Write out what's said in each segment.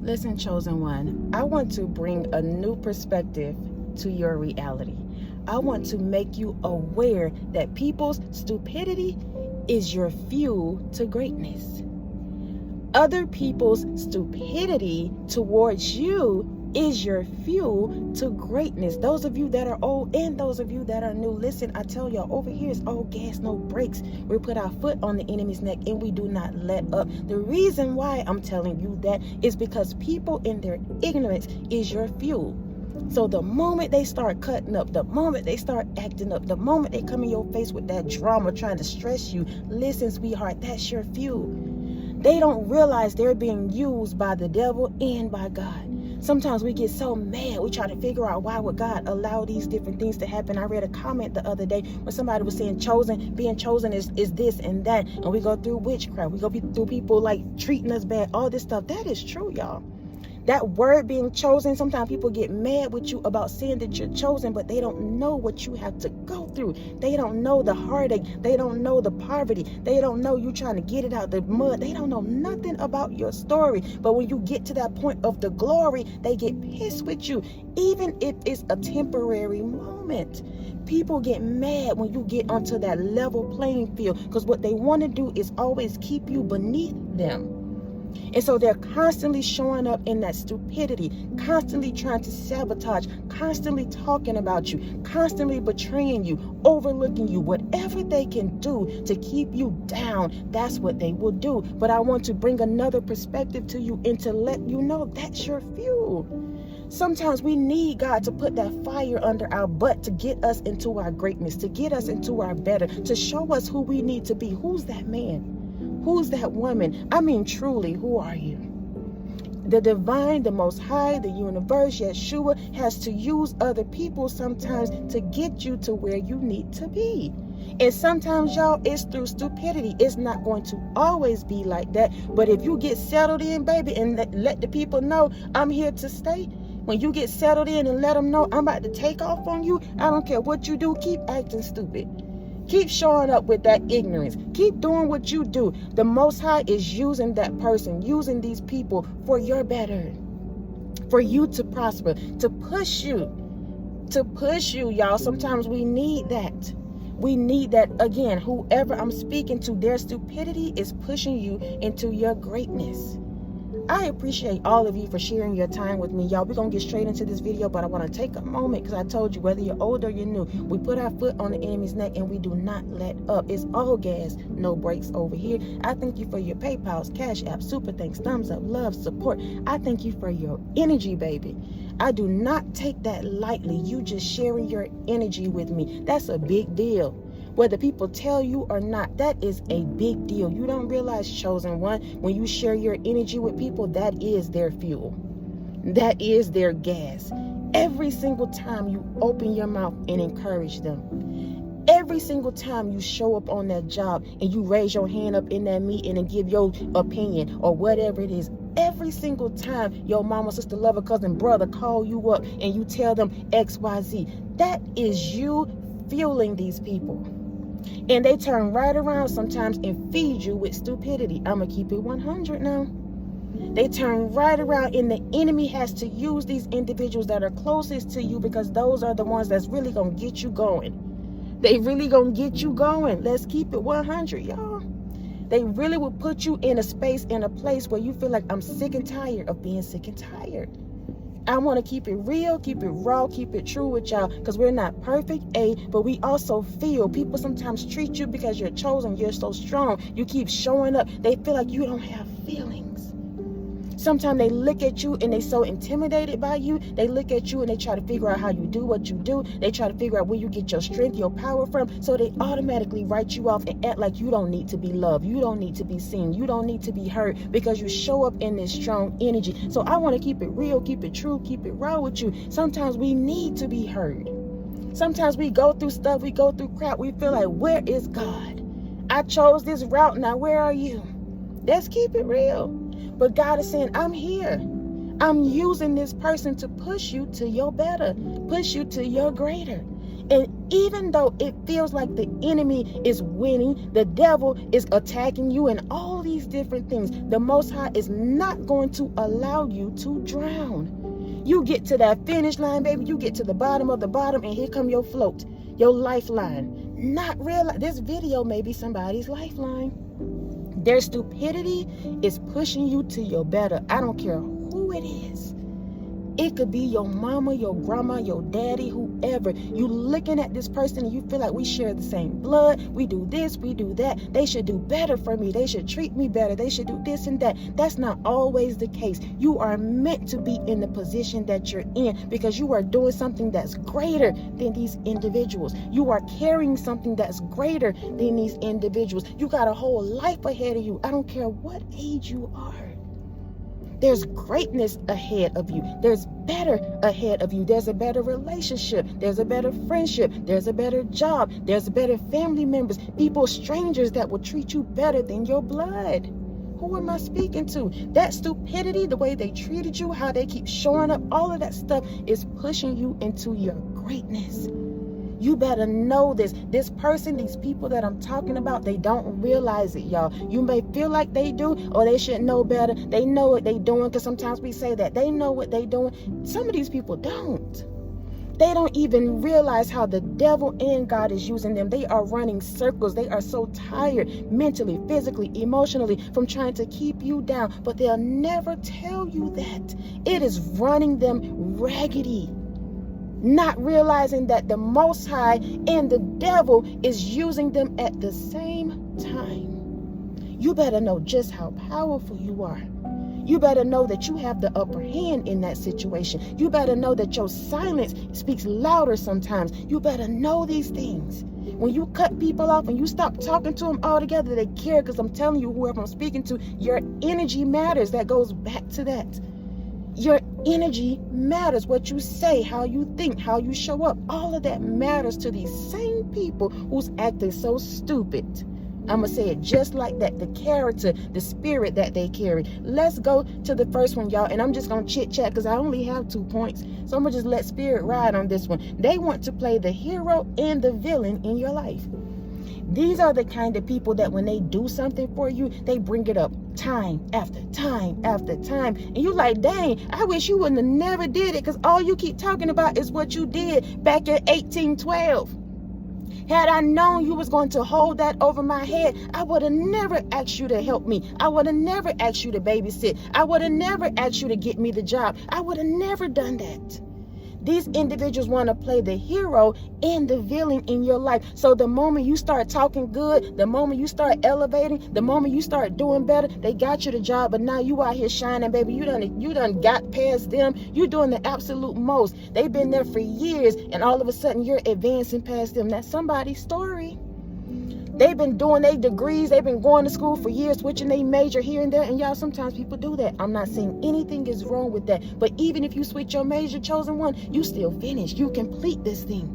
Listen, chosen one, I want to bring a new perspective to your reality. I want to make you aware that people's stupidity is your fuel to greatness. Other people's stupidity towards you is your fuel to greatness. Those of you that are old and those of you that are new, listen, I tell y'all, over here is all gas, no brakes. We put our foot on the enemy's neck and we do not let up. The reason why I'm telling you that is because people in their ignorance is your fuel. So the moment they start cutting up, the moment they start acting up, the moment they come in your face with that drama trying to stress you, listen, sweetheart, that's your fuel. They don't realize they're being used by the devil and by God. Sometimes we get so mad, we try to figure out why would God allow these different things to happen. I read a comment the other day when somebody was saying being chosen is this and that. And we go through witchcraft. We go through people like treating us bad, all this stuff. That is true, y'all. That word being chosen, sometimes people get mad with you about saying that you're chosen, but they don't know what you have to go through. They don't know the heartache. They don't know the poverty. They don't know you trying to get it out the mud. They don't know nothing about your story. But when you get to that point of the glory, they get pissed with you, even if it's a temporary moment. People get mad when you get onto that level playing field because what they want to do is always keep you beneath them. And so they're constantly showing up in that stupidity, constantly trying to sabotage, constantly talking about you, constantly betraying you, overlooking you. Whatever they can do to keep you down, that's what they will do. But I want to bring another perspective to you and to let you know that's your fuel. Sometimes we need God to put that fire under our butt to get us into our greatness, to get us into our better, to show us who we need to be. Who's that man? Who's that woman? I mean, truly, who are you? The divine, the most high, the universe, Yeshua, has to use other people sometimes to get you to where you need to be. And sometimes, y'all, it's through stupidity. It's not going to always be like that. But if you get settled in, baby, and let the people know I'm here to stay, when you get settled in and let them know I'm about to take off on you, I don't care what you do, keep acting stupid. Keep showing up with that ignorance. Keep doing what you do. The Most High is using that person, using these people for your better, for you to prosper, to push you, y'all. Sometimes we need that. We need that. Again, whoever I'm speaking to, their stupidity is pushing you into your greatness. I appreciate all of you for sharing your time with me, y'all. We're going to get straight into this video, but I want to take a moment because I told you, whether you're old or you're new, we put our foot on the enemy's neck and we do not let up. It's all gas, no brakes over here. I thank you for your PayPals, Cashapp, super thanks, thumbs up, love, support. I thank you for your energy, baby. I do not take that lightly. You just sharing your energy with me. That's a big deal. Whether people tell you or not, that is a big deal. You don't realize, chosen one, when you share your energy with people, that is their fuel. That is their gas. Every single time you open your mouth and encourage them, every single time you show up on that job and you raise your hand up in that meeting and give your opinion or whatever it is, every single time your mama, sister, lover, cousin, brother call you up and you tell them XYZ, that is you fueling these people. And they turn right around sometimes and feed you with stupidity. I'm going to keep it 100 now. They turn right around and the enemy has to use these individuals that are closest to you because those are the ones that's really going to get you going. They really going to get you going. Let's keep it 100, y'all. They really will put you in a space, in a place where you feel like I'm sick and tired of being sick and tired. I want to keep it real, keep it raw, keep it true with y'all because we're not perfect, but we also feel. People sometimes treat you because you're chosen, you're so strong, you keep showing up. They feel like you don't have feelings. Sometimes they look at you and they so intimidated by you. They look at you and they try to figure out how you do what you do. They try to figure out where you get your strength, your power from. So they automatically write you off and act like you don't need to be loved. You don't need to be seen. You don't need to be heard because you show up in this strong energy. So I want to keep it real, keep it true, keep it raw with you. Sometimes we need to be heard. Sometimes we go through stuff, we go through crap. We feel like, where is God? I chose this route. Now, where are you? Let's keep it real. But God is saying, I'm here. I'm using this person to push you to your better, push you to your greater. And Even though it feels like the enemy is winning, the devil is attacking you, and all these different things, the Most High is not going to allow you to drown. You get to that finish line, baby. You get to the bottom of the bottom, and here come your float, your lifeline. Not realize this video may be somebody's lifeline. Their stupidity is pushing you to your better. I don't care who it is. It could be your mama, your grandma, your daddy, whoever. You looking at this person and you feel like we share the same blood. We do this, we do that. They should do better for me. They should treat me better. They should do this and that. That's not always the case. You are meant to be in the position that you're in because you are doing something that's greater than these individuals. You are carrying something that's greater than these individuals. You got a whole life ahead of you. I don't care what age you are. There's greatness ahead of you. There's better ahead of you. There's a better relationship. There's a better friendship. There's a better job. There's better family members, people, strangers that will treat you better than your blood. Who am I speaking to? That stupidity, the way they treated you, how they keep showing up, all of that stuff is pushing you into your greatness. You better know this. This person, these people that I'm talking about, they don't realize it, y'all. You may feel like they do, or they should know better. They know what they doing, because sometimes we say that. They know what they doing. Some of these people don't. They don't even realize how the devil and God is using them. They are running circles. They are so tired mentally, physically, emotionally from trying to keep you down. But they'll never tell you that. It is running them raggedy. Not realizing that the Most High and the devil is using them at the same time. You better know just how powerful you are. You better know that you have the upper hand in that situation. You better know that your silence speaks louder sometimes. You better know these things. When you cut people off and you stop talking to them altogether, they care, because I'm telling you, whoever I'm speaking to, your energy matters. That goes back to that. Your energy matters. What you say, how you think, how you show up, all of that matters to these same people who's acting so stupid. I'm going to say it just like that. The character, the spirit that they carry. Let's go to the first one, y'all. And I'm just going to chit chat because I only have 2 points. So I'm going to just let spirit ride on this one. They want to play the hero and the villain in your life. These are the kind of people that when they do something for you, they bring it up time after time after time. And you like, dang, I wish you wouldn't have never did it, because all you keep talking about is what you did back in 1812. Had I known you was going to hold that over my head, I would have never asked you to help me. I would have never asked you to babysit. I would have never asked you to get me the job. I would have never done that. These individuals want to play the hero and the villain in your life. So the moment you start talking good, the moment you start elevating, the moment you start doing better, they got you the job, but now you out here shining, baby. You done got past them. You doing the absolute most. They've been there for years, and all of a sudden you're advancing past them. That's somebody's story. They've been doing their degrees. They've been going to school for years, switching their major here and there. And y'all, sometimes people do that. I'm not saying anything is wrong with that. But even if you switch your major, chosen one, you still finish. You complete this thing.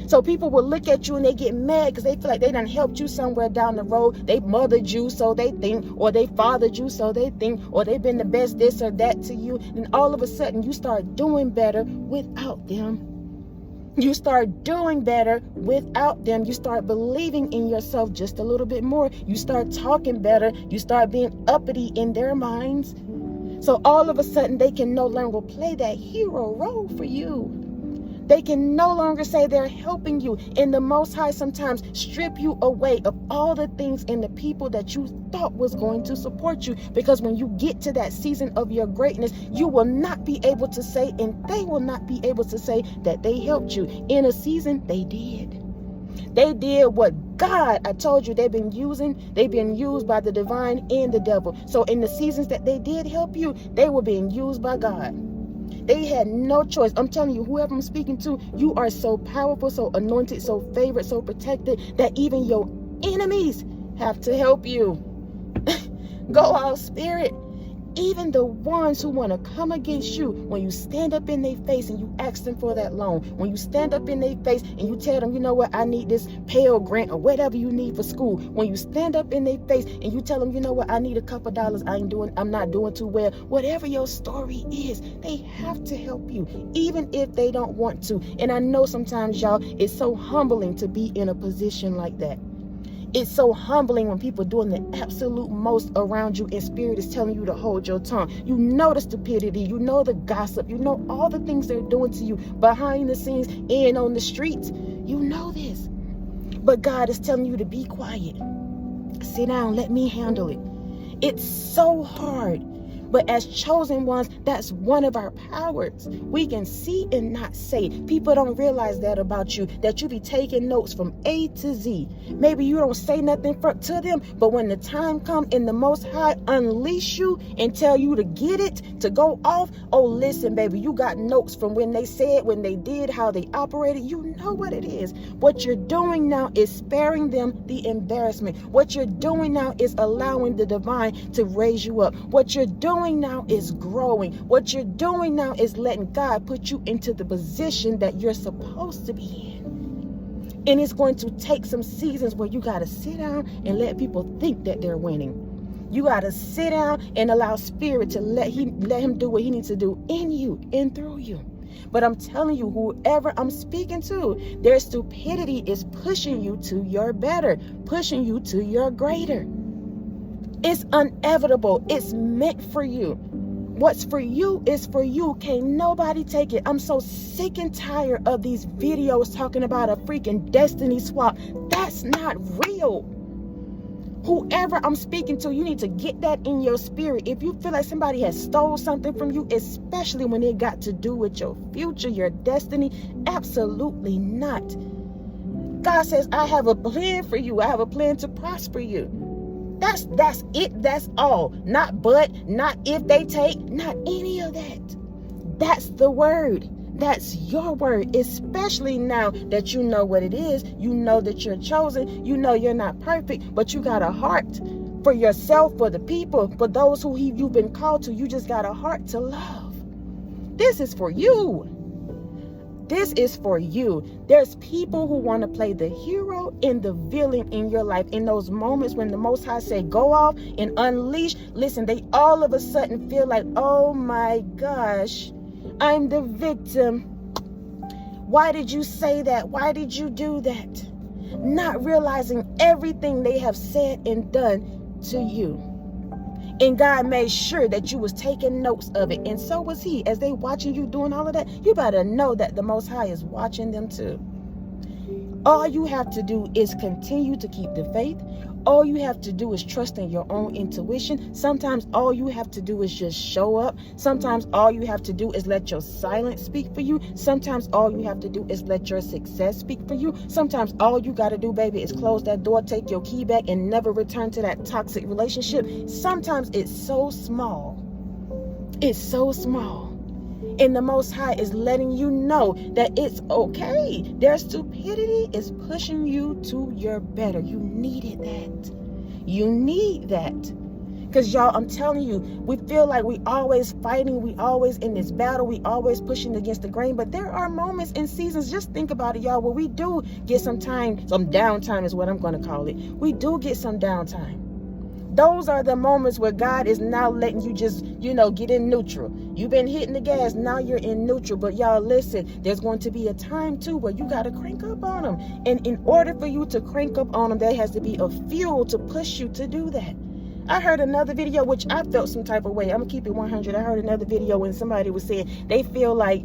So people will look at you and they get mad because they feel like they done helped you somewhere down the road. They mothered you, so they think, or they fathered you, so they think, or they've been the best this or that to you. And all of a sudden you start doing better without them. You start doing better without them. You start believing in yourself just a little bit more. You start talking better. You start being uppity in their minds. So all of a sudden they can no longer play that hero role for you. They can no longer say they're helping you. And the Most High sometimes strip you away of all the things and the people that you thought was going to support you. Because when you get to that season of your greatness, you will not be able to say, and they will not be able to say that they helped you. In a season, they did. They did what God, I told you, they've been used by the divine and the devil. So in the seasons that they did help you, they were being used by God. They had no choice. I'm telling you, whoever I'm speaking to, you are so powerful, so anointed, so favored, so protected that even your enemies have to help you. Go out, spirit. Even the ones who want to come against you, when you stand up in their face and you ask them for that loan, when you stand up in their face and you tell them, you know what, I need this Pell Grant or whatever you need for school, when you stand up in their face and you tell them, you know what, I need a couple dollars, I'm not doing too well, whatever your story is, they have to help you, even if they don't want to. And I know sometimes, y'all, it's so humbling to be in a position like that. It's so humbling when people are doing the absolute most around you and spirit is telling you to hold your tongue. You know the stupidity, you know the gossip, you know all the things they're doing to you behind the scenes and on the streets. You know this. But God is telling you to be quiet. Sit down, let me handle it. It's so hard. But as chosen ones, that's one of our powers. We can see and not say. People don't realize that about you, that you be taking notes from A to Z. Maybe you don't say nothing to them, but when the time comes and the Most High unleash you and tell you to get it, to go off, oh, listen, baby, you got notes from when they said, when they did, how they operated. You know what it is. What you're doing now is sparing them the embarrassment. What you're doing now is allowing the divine to raise you up. What you're doing now is growing. What you're doing now is letting God put you into the position that you're supposed to be in. And it's going to take some seasons where you got to sit down and let people think that they're winning. You got to sit down and allow spirit to let him do what he needs to do in you and through you. But I'm telling you, whoever I'm speaking to, their stupidity is pushing you to your better, pushing you to your greater. It's inevitable. It's meant for you. What's for you is for you. Can't nobody take it. I'm so sick and tired of these videos talking about a freaking destiny swap. That's not real. Whoever I'm speaking to, you need to get that in your spirit. If you feel like somebody has stole something from you, especially when it got to do with your future, your destiny, absolutely not. God says, I have a plan for you. I have a plan to prosper you. That's it. That's all. Not but, not if they take, not any of that. That's the word. That's your word, especially now that you know what it is. You know that you're chosen. You know you're not perfect, but you got a heart for yourself, for the people, for those who you've been called to. You just got a heart to love. This is for you. This is for you. There's people who want to play the hero and the villain in your life. In those moments when the Most High say, go off and unleash. Listen, they all of a sudden feel like, oh my gosh, I'm the victim. Why did you say that? Why did you do that? Not realizing everything they have said and done to you. And God made sure that you was taking notes of it. And so was he. As they watching you doing all of that, you better know that the Most High is watching them too. All you have to do is continue to keep the faith. All you have to do is trust in your own intuition. Sometimes all you have to do is just show up. Sometimes all you have to do is let your silence speak for you. Sometimes all you have to do is let your success speak for you. Sometimes all you got to do, baby, is close that door, take your key back, and never return to that toxic relationship. Sometimes it's so small. It's so small. And the Most High is letting you know that it's okay. Their stupidity is pushing you to your better. You needed that. You need that. Because y'all, I'm telling you, we feel like we always fighting. We always in this battle. We always pushing against the grain. But there are moments and seasons, just think about it, y'all, where we do get some time, some downtime is what I'm going to call it. We do get some downtime. Those are the moments where God is now letting you just, get in neutral. You've been hitting the gas. Now you're in neutral. But y'all, listen, there's going to be a time too where you got to crank up on them. And in order for you to crank up on them, there has to be a fuel to push you to do that. I heard another video, which I felt some type of way. I'm going to keep it 100. I heard another video when somebody was saying they feel like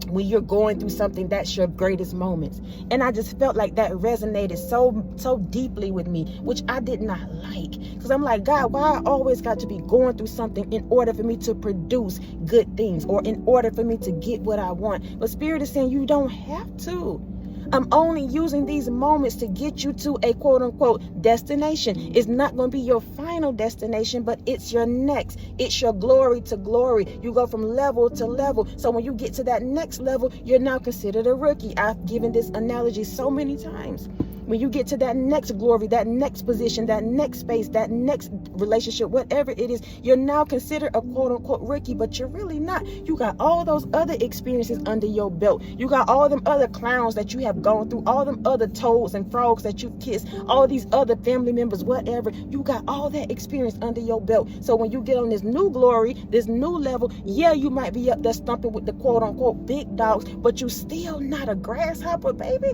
when you're going through something, that's your greatest moments. And I just felt like that resonated so deeply with me, which I did not like. Because I'm like, God, why I always got to be going through something in order for me to produce good things or in order for me to get what I want? But Spirit is saying you don't have to. I'm only using these moments to get you to a quote unquote destination. It's not going to be your final destination, but it's your next. It's your glory to glory. You go from level to level. So when you get to that next level, you're now considered a rookie. I've given this analogy so many times. When you get to that next glory, that next position, that next space, that next relationship, whatever it is, you're now considered a quote-unquote rookie, but you're really not. You got all those other experiences under your belt. You got all them other clowns that you have gone through, all them other toads and frogs that you've kissed, all these other family members, whatever. You got all that experience under your belt. So when you get on this new glory, this new level, yeah, you might be up there stumping with the quote-unquote big dogs, but you still not a grasshopper, baby.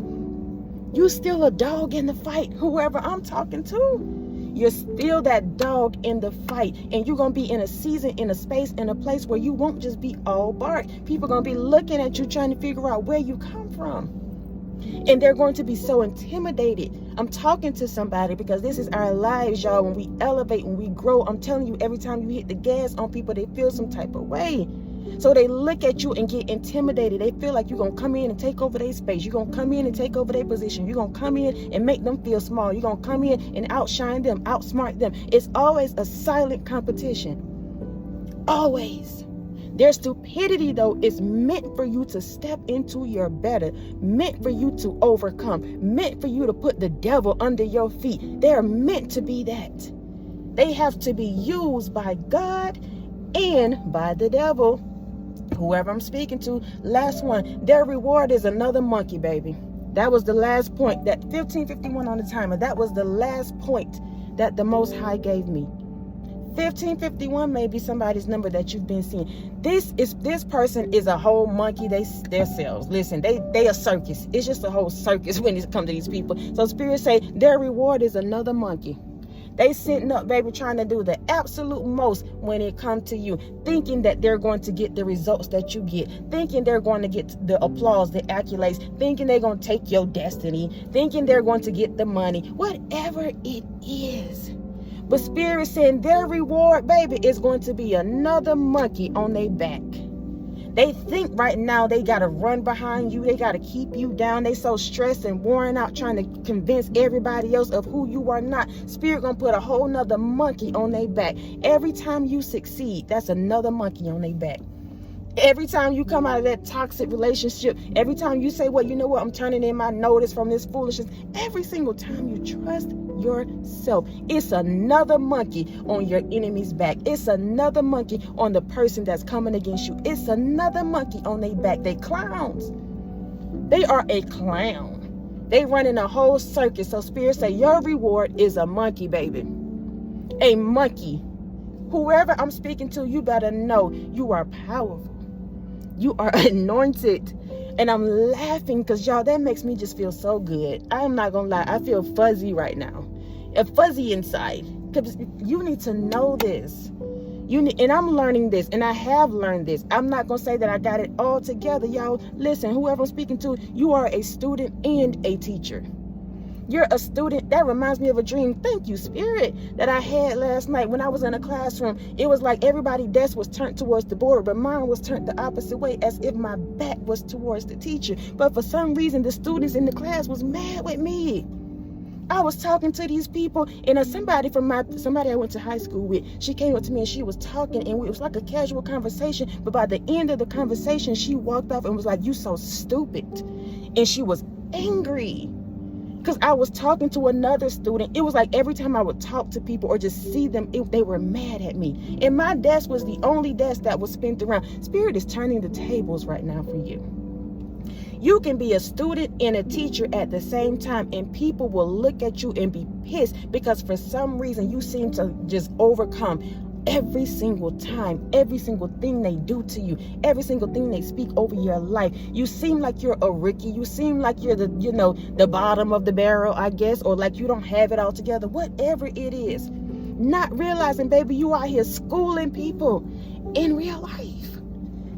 You still a dog in the fight, whoever I'm talking to. You're still that dog in the fight. And you're going to be in a season, in a space, in a place where you won't just be all bark. People are going to be looking at you, trying to figure out where you come from. And they're going to be so intimidated. I'm talking to somebody because this is our lives, y'all. When we elevate, when we grow, I'm telling you, every time you hit the gas on people, they feel some type of way. So they look at you and get intimidated. They feel like you're going to come in and take over their space. You're going to come in and take over their position. You're going to come in and make them feel small. You're going to come in and outshine them, outsmart them. It's always a silent competition. Always. Their stupidity, though, is meant for you to step into your better, meant for you to overcome, meant for you to put the devil under your feet. They're meant to be that. They have to be used by God and by the devil. Whoever I'm speaking to, last one, their reward is another monkey, baby. That was the last point, that 1551 on the timer. That was the last point that the Most High gave me. 1551 may be somebody's number that you've been seeing. This person is a whole monkey themselves. Listen, they a circus. It's just a whole circus when it comes to these people. So Spirit say their reward is another monkey. They sitting up, baby, trying to do the absolute most when it comes to you, thinking that they're going to get the results that you get, thinking they're going to get the applause, the accolades, thinking they're going to take your destiny, thinking they're going to get the money, whatever it is. But Spirit is saying their reward, baby, is going to be another monkey on their back. They think right now they got to run behind you. They got to keep you down. They so stressed and worn out trying to convince everybody else of who you are not. Spirit going to put a whole nother monkey on their back. Every time you succeed, that's another monkey on their back. Every time you come out of that toxic relationship, every time you say, well, you know what, I'm turning in my notice from this foolishness, every single time you trust yourself, it's another monkey on your enemy's back. It's another monkey on the person that's coming against you. It's another monkey on their back. They clowns. They are a clown. They running a whole circus. So Spirit say your reward is a monkey, baby. A monkey. Whoever I'm speaking to, you better know you are powerful. You are anointed. And I'm laughing because, y'all, that makes me just feel so good. I'm not going to lie. I feel fuzzy right now. Fuzzy inside. Because you need to know this. And I'm learning this. And I have learned this. I'm not going to say that I got it all together, y'all. Listen, whoever I'm speaking to, you are a student and a teacher. You're a student. That reminds me of a dream. Thank you, Spirit, that I had last night when I was in a classroom. It was like everybody's desk was turned towards the board, but mine was turned the opposite way, as if my back was towards the teacher. But for some reason, the students in the class was mad with me. I was talking to these people, and somebody I went to high school with, she came up to me and she was talking, and it was like a casual conversation. But by the end of the conversation, she walked off and was like, "You so stupid," and she was angry. Because I was talking to another student. It was like every time I would talk to people or just see them, they were mad at me. And my desk was the only desk that was spent around. Spirit is turning the tables right now for you. You can be a student and a teacher at the same time, and people will look at you and be pissed because for some reason you seem to just overcome every single time, every single thing they do to you, every single thing they speak over your life. You seem like you're a rookie. You seem like you're the bottom of the barrel, I guess, or like you don't have it all together, whatever it is. Not realizing, baby, you out here schooling people in real life.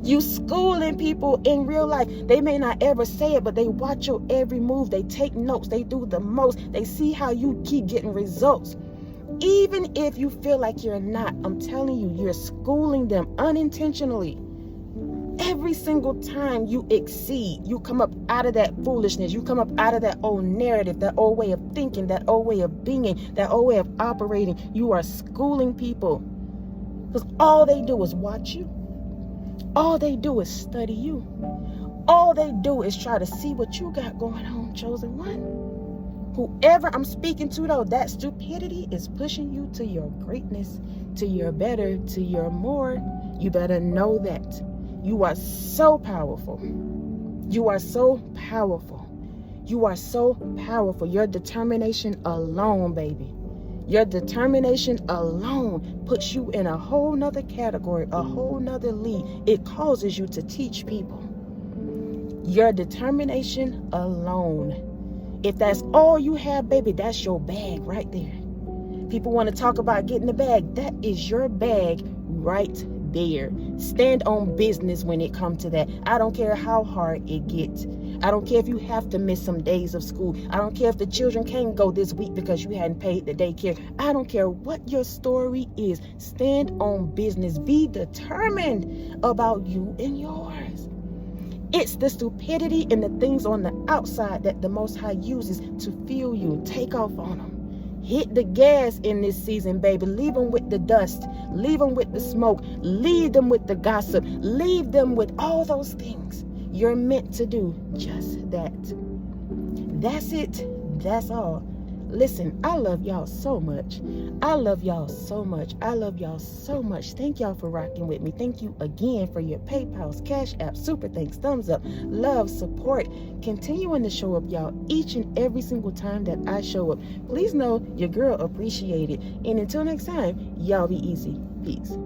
You schooling people in real life. They may not ever say it, but they watch your every move. They take notes. They do the most. They see how you keep getting results. Even if you feel like you're not, I'm telling you, you're schooling them unintentionally. Every single time you exceed, you come up out of that foolishness, you come up out of that old narrative, that old way of thinking, that old way of being, that old way of operating. You are schooling people. Because all they do is watch you. All they do is study you. All they do is try to see what you got going on, chosen one. Whoever I'm speaking to, though, that stupidity is pushing you to your greatness, to your better, to your more. You better know that. You are so powerful. You are so powerful. You are so powerful. Your determination alone, baby. Your determination alone puts you in a whole nother category, a whole nother league. It causes you to teach people. Your determination alone. If that's all you have, baby, that's your bag right there. People want to talk about getting the bag. That is your bag right there. Stand on business when it comes to that. I don't care how hard it gets. I don't care if you have to miss some days of school. I don't care if the children can't go this week because you hadn't paid the daycare. I don't care what your story is. Stand on business. Be determined about you and yours. It's the stupidity and the things on the outside that the Most High uses to fuel you. Take off on them. Hit the gas in this season, baby. Leave them with the dust. Leave them with the smoke. Leave them with the gossip. Leave them with all those things. You're meant to do just that. That's it. That's all. Listen, I love y'all so much. I love y'all so much. I love y'all so much. Thank y'all for rocking with me. Thank you again for your PayPals, Cash App, super thanks, thumbs up, love, support. Continuing to show up, y'all, each and every single time that I show up. Please know your girl appreciated. And until next time, y'all be easy. Peace.